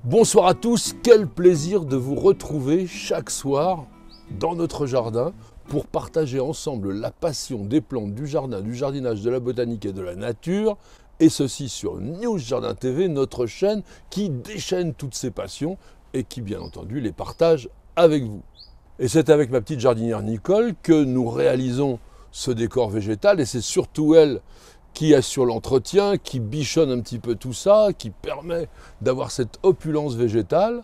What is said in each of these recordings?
Bonsoir à tous, quel plaisir de vous retrouver chaque soir dans notre jardin pour partager ensemble la passion des plantes, du jardin, du jardinage, de la botanique et de la nature, et ceci sur News Jardin TV, notre chaîne qui déchaîne toutes ces passions et qui bien entendu les partage avec vous. Et c'est avec ma petite jardinière Nicole que nous réalisons ce décor végétal, et c'est surtout elle qui assure l'entretien, qui bichonne un petit peu tout ça, qui permet d'avoir cette opulence végétale.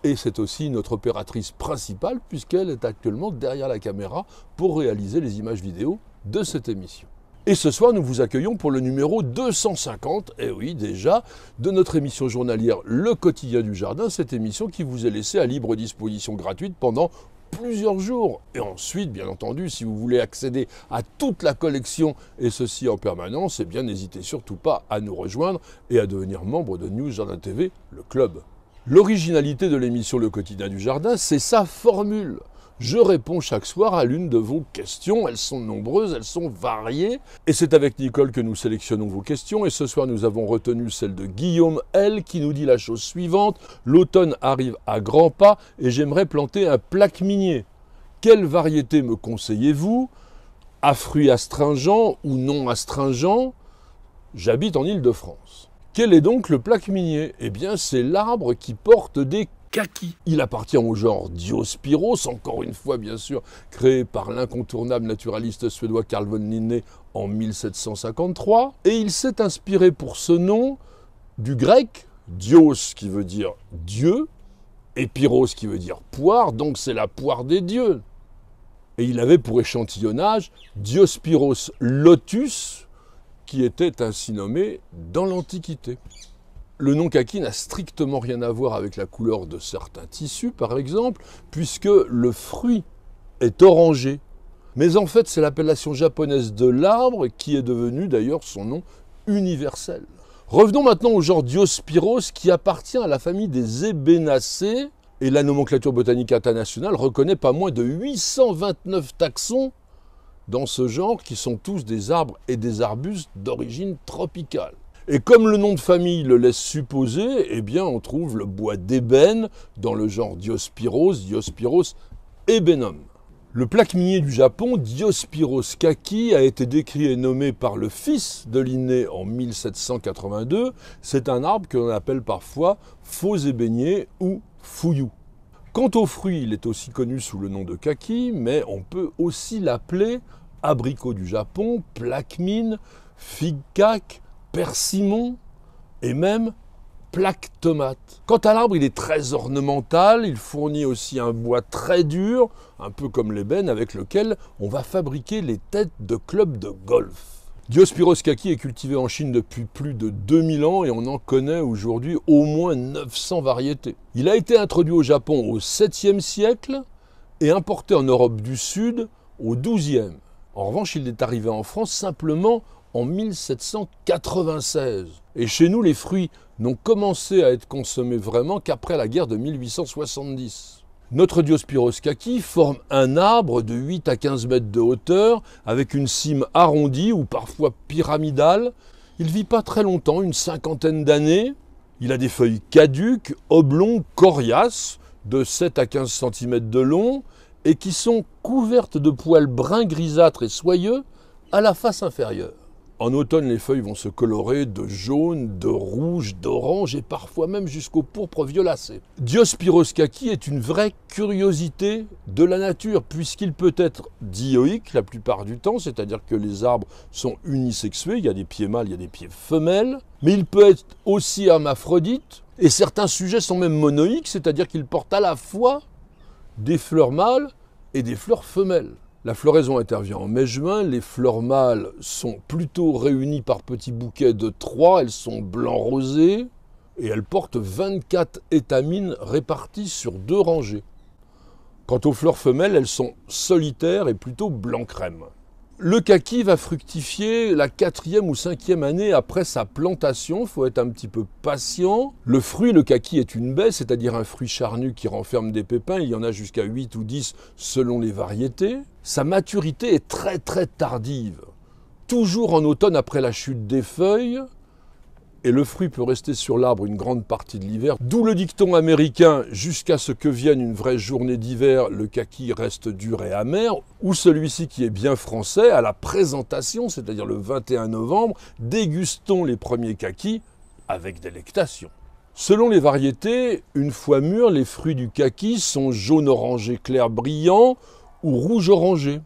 Et c'est aussi notre opératrice principale, puisqu'elle est actuellement derrière la caméra pour réaliser les images vidéo de cette émission. Et ce soir, nous vous accueillons pour le numéro 250, et oui déjà, de notre émission journalière Le Quotidien du Jardin, cette émission qui vous est laissée à libre disposition gratuite pendant plusieurs jours. Et ensuite, bien entendu, si vous voulez accéder à toute la collection, et ceci en permanence, eh bien n'hésitez surtout pas à nous rejoindre et à devenir membre de News Jardin TV, le club. L'originalité de l'émission Le Quotidien du Jardin, c'est sa formule. Je réponds chaque soir à l'une de vos questions. Elles sont nombreuses, elles sont variées. Et c'est avec Nicole que nous sélectionnons vos questions. Et ce soir, nous avons retenu celle de Guillaume L. qui nous dit la chose suivante. L'automne arrive à grands pas et j'aimerais planter un plaque minier. Quelle variété me conseillez-vous? À fruits astringents ou non astringents? J'habite en Île-de-France. Quel est donc le plaque minier? Eh bien, c'est l'arbre qui porte des kakis. Il appartient au genre Diospyros, encore une fois bien sûr, créé par l'incontournable naturaliste suédois Carl von Linné en 1753. Et il s'est inspiré pour ce nom du grec Dios qui veut dire Dieu, et Pyros qui veut dire poire, donc c'est la poire des dieux. Et il avait pour échantillonnage Diospyros lotus, qui était ainsi nommé dans l'Antiquité. Le nom kaki n'a strictement rien à voir avec la couleur de certains tissus, par exemple, puisque le fruit est orangé. Mais en fait, c'est l'appellation japonaise de l'arbre qui est devenu d'ailleurs son nom universel. Revenons maintenant au genre Diospyros qui appartient à la famille des Ébénacées, et la nomenclature botanique internationale reconnaît pas moins de 829 taxons dans ce genre qui sont tous des arbres et des arbustes d'origine tropicale. Et comme le nom de famille le laisse supposer, eh bien on trouve le bois d'ébène dans le genre Diospyros, Diospyros ebenum. Le plaque minier du Japon, Diospyros kaki, a été décrit et nommé par le fils de Linné en 1782. C'est un arbre que l'on appelle parfois faux ébénier ou fuyou. Quant aux fruits, il est aussi connu sous le nom de kaki, mais on peut aussi l'appeler abricot du Japon, plaque mine, figue kak, persimon et même plaque tomate. Quant à l'arbre, il est très ornemental, il fournit aussi un bois très dur, un peu comme l'ébène avec lequel on va fabriquer les têtes de clubs de golf. Diospyros kaki est cultivé en Chine depuis plus de 2000 ans et on en connaît aujourd'hui au moins 900 variétés. Il a été introduit au Japon au 7e siècle et importé en Europe du Sud au 12e. En revanche, il est arrivé en France simplement en 1796. Et chez nous, les fruits n'ont commencé à être consommés vraiment qu'après la guerre de 1870. Notre Diospyros kaki forme un arbre de 8 à 15 mètres de hauteur avec une cime arrondie ou parfois pyramidale. Il ne vit pas très longtemps, une cinquantaine d'années. Il a des feuilles caduques, oblongues, coriaces, de 7 à 15 cm de long et qui sont couvertes de poils bruns grisâtres et soyeux à la face inférieure. En automne, les feuilles vont se colorer de jaune, de rouge, d'orange et parfois même jusqu'au pourpre violacé. Diospyros kaki est une vraie curiosité de la nature puisqu'il peut être dioïque la plupart du temps, c'est-à-dire que les arbres sont unisexués, il y a des pieds mâles, il y a des pieds femelles, mais il peut être aussi hermaphrodite et certains sujets sont même monoïques, c'est-à-dire qu'ils portent à la fois des fleurs mâles et des fleurs femelles. La floraison intervient en mai-juin, les fleurs mâles sont plutôt réunies par petits bouquets de 3, elles sont blanc-rosé et elles portent 24 étamines réparties sur 2 rangées. Quant aux fleurs femelles, elles sont solitaires et plutôt blanc-crème. Le kaki va fructifier la 4e ou 5e année après sa plantation. Il faut être un petit peu patient. Le fruit, le kaki, est une baie, c'est-à-dire un fruit charnu qui renferme des pépins. Il y en a jusqu'à 8 ou 10 selon les variétés. Sa maturité est très très tardive. Toujours en automne après la chute des feuilles. Et le fruit peut rester sur l'arbre une grande partie de l'hiver. D'où le dicton américain « jusqu'à ce que vienne une vraie journée d'hiver, le kaki reste dur et amer » ou celui-ci qui est bien français, à la présentation, c'est-à-dire le 21 novembre, dégustons les premiers kakis avec délectation. Selon les variétés, une fois mûrs, les fruits du kaki sont jaune-orangé clair brillant ou rouge-orangé.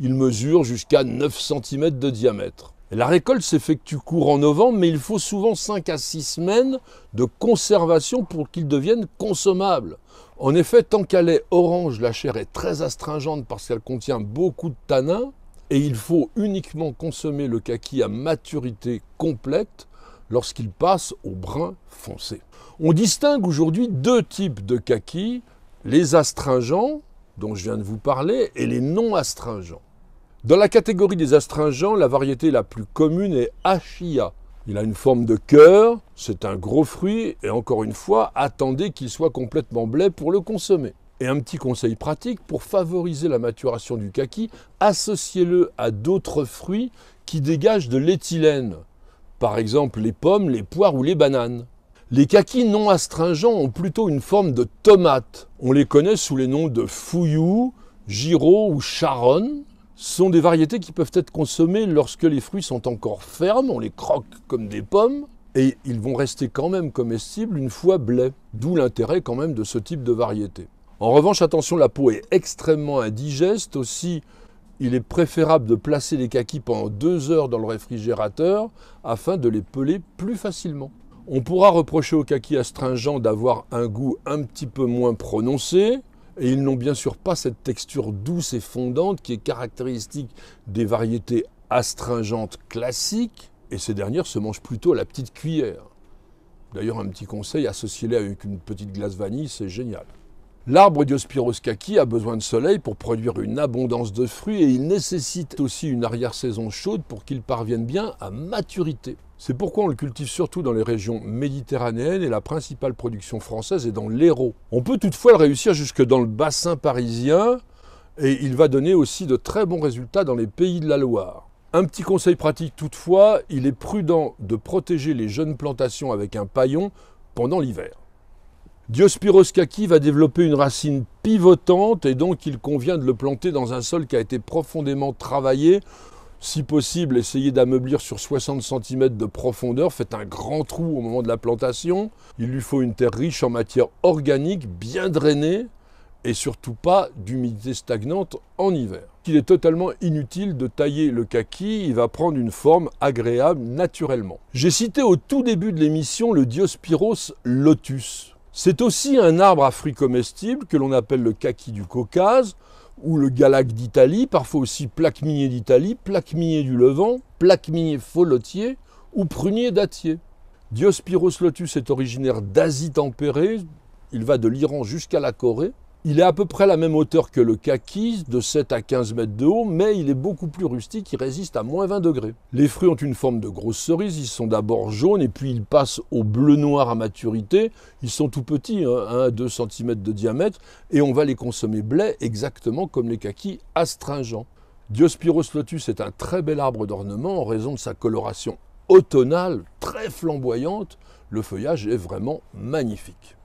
Ils mesurent jusqu'à 9 cm de diamètre. La récolte s'effectue courant novembre, mais il faut souvent 5 à 6 semaines de conservation pour qu'ils deviennent consommables. En effet, tant qu'elle est orange, la chair est très astringente parce qu'elle contient beaucoup de tanins et il faut uniquement consommer le kaki à maturité complète lorsqu'il passe au brun foncé. On distingue aujourd'hui 2 types de kaki, les astringents, dont je viens de vous parler, et les non astringents. Dans la catégorie des astringents, la variété la plus commune est Achia. Il a une forme de cœur, c'est un gros fruit, et encore une fois, attendez qu'il soit complètement blêt pour le consommer. Et un petit conseil pratique, pour favoriser la maturation du kaki, associez-le à d'autres fruits qui dégagent de l'éthylène. Par exemple les pommes, les poires ou les bananes. Les kakis non astringents ont plutôt une forme de tomate. On les connaît sous les noms de fouillou, giraud ou charonne. Ce sont des variétés qui peuvent être consommées lorsque les fruits sont encore fermes, on les croque comme des pommes, et ils vont rester quand même comestibles une fois blés, d'où l'intérêt quand même de ce type de variété. En revanche, attention, la peau est extrêmement indigeste, aussi il est préférable de placer les kakis pendant 2 heures dans le réfrigérateur afin de les peler plus facilement. On pourra reprocher aux kakis astringents d'avoir un goût un petit peu moins prononcé, et ils n'ont bien sûr pas cette texture douce et fondante qui est caractéristique des variétés astringentes classiques, et ces dernières se mangent plutôt à la petite cuillère. D'ailleurs, un petit conseil, associez-les avec une petite glace vanille, c'est génial. L'arbre Diospyros kaki a besoin de soleil pour produire une abondance de fruits et il nécessite aussi une arrière-saison chaude pour qu'il parvienne bien à maturité. C'est pourquoi on le cultive surtout dans les régions méditerranéennes et la principale production française est dans l'Hérault. On peut toutefois le réussir jusque dans le bassin parisien et il va donner aussi de très bons résultats dans les pays de la Loire. Un petit conseil pratique toutefois, il est prudent de protéger les jeunes plantations avec un paillon pendant l'hiver. Diospyros kaki va développer une racine pivotante et donc il convient de le planter dans un sol qui a été profondément travaillé. Si possible, essayez d'ameublir sur 60 cm de profondeur, faites un grand trou au moment de la plantation. Il lui faut une terre riche en matière organique, bien drainée et surtout pas d'humidité stagnante en hiver. Il est totalement inutile de tailler le kaki, il va prendre une forme agréable naturellement. J'ai cité au tout début de l'émission le Diospyros lotus. C'est aussi un arbre à fruits comestibles que l'on appelle le kaki du Caucase, ou le galac d'Italie, parfois aussi plaque-minier d'Italie, plaque-minier du Levant, plaque-minier follotier ou prunier dattier. Diospyros lotus est originaire d'Asie tempérée, il va de l'Iran jusqu'à la Corée. Il est à peu près à la même hauteur que le kaki, de 7 à 15 mètres de haut, mais il est beaucoup plus rustique, il résiste à moins 20 degrés. Les fruits ont une forme de grosse cerise, ils sont d'abord jaunes et puis ils passent au bleu-noir à maturité. Ils sont tout petits, 1 à 2 cm de diamètre, et on va les consommer blés exactement comme les kakis astringents. Diospyros lotus est un très bel arbre d'ornement en raison de sa coloration automnale, très flamboyante. Le feuillage est vraiment magnifique.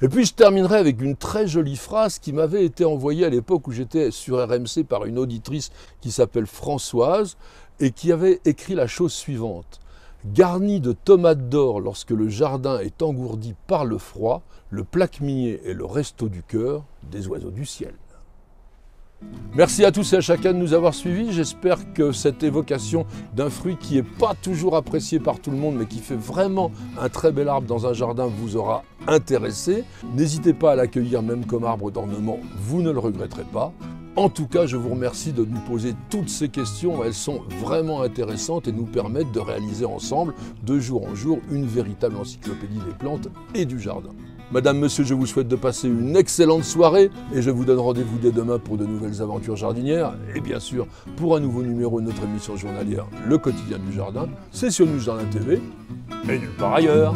Et puis je terminerai avec une très jolie phrase qui m'avait été envoyée à l'époque où j'étais sur RMC par une auditrice qui s'appelle Françoise et qui avait écrit la chose suivante. Garni de tomates d'or lorsque le jardin est engourdi par le froid, le plaque-minier est le resto du cœur des oiseaux du ciel. Merci à tous et à chacun de nous avoir suivis. J'espère que cette évocation d'un fruit qui n'est pas toujours apprécié par tout le monde, mais qui fait vraiment un très bel arbre dans un jardin vous aura intéressé. N'hésitez pas à l'accueillir même comme arbre d'ornement, vous ne le regretterez pas. En tout cas, je vous remercie de nous poser toutes ces questions. Elles sont vraiment intéressantes et nous permettent de réaliser ensemble, de jour en jour, une véritable encyclopédie des plantes et du jardin. Madame, monsieur, je vous souhaite de passer une excellente soirée et je vous donne rendez-vous dès demain pour de nouvelles aventures jardinières et bien sûr pour un nouveau numéro de notre émission journalière Le Quotidien du Jardin. C'est sur News Jardin TV et nulle part ailleurs.